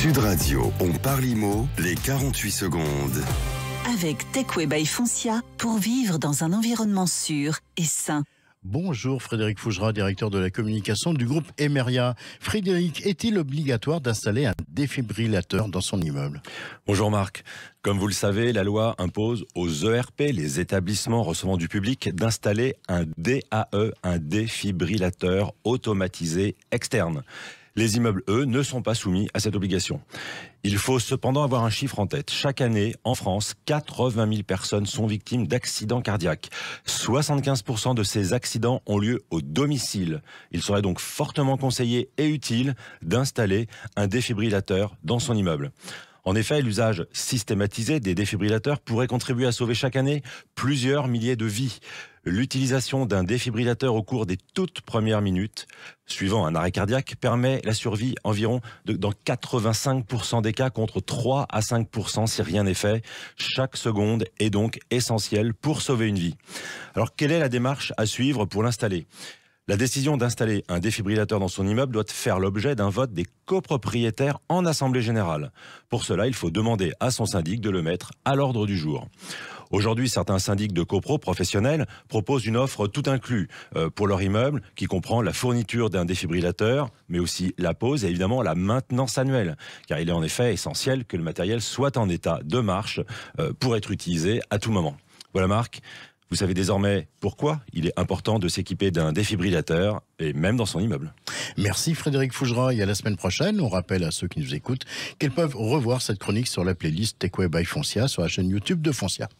Sud Radio, on parle IMO, les 48 secondes. Avec Techway by Foncia, pour vivre dans un environnement sûr et sain. Bonjour Frédéric Fougera, directeur de la communication du groupe Emeria. Frédéric, est-il obligatoire d'installer un défibrillateur dans son immeuble? Bonjour Marc. Comme vous le savez, la loi impose aux ERP, les établissements recevant du public, d'installer un DAE, un défibrillateur automatisé externe. Les immeubles, eux, ne sont pas soumis à cette obligation. Il faut cependant avoir un chiffre en tête. Chaque année, en France, 80 000 personnes sont victimes d'accidents cardiaques. 75% de ces accidents ont lieu au domicile. Il serait donc fortement conseillé et utile d'installer un défibrillateur dans son immeuble. En effet, l'usage systématisé des défibrillateurs pourrait contribuer à sauver chaque année plusieurs milliers de vies. L'utilisation d'un défibrillateur au cours des toutes premières minutes, suivant un arrêt cardiaque, permet la survie environ dans 85% des cas contre 3 à 5% si rien n'est fait. Chaque seconde est donc essentielle pour sauver une vie. Alors, quelle est la démarche à suivre pour l'installer ? La décision d'installer un défibrillateur dans son immeuble doit faire l'objet d'un vote des copropriétaires en assemblée générale. Pour cela, il faut demander à son syndic de le mettre à l'ordre du jour. Aujourd'hui, certains syndics de copro professionnels proposent une offre tout inclus pour leur immeuble qui comprend la fourniture d'un défibrillateur, mais aussi la pose et évidemment la maintenance annuelle. Car il est en effet essentiel que le matériel soit en état de marche pour être utilisé à tout moment. Voilà Marc. Vous savez désormais pourquoi il est important de s'équiper d'un défibrillateur, et même dans son immeuble. Merci Frédéric Fougera, et à la semaine prochaine. On rappelle à ceux qui nous écoutent qu'ils peuvent revoir cette chronique sur la playlist Techway by Foncia sur la chaîne YouTube de Foncia.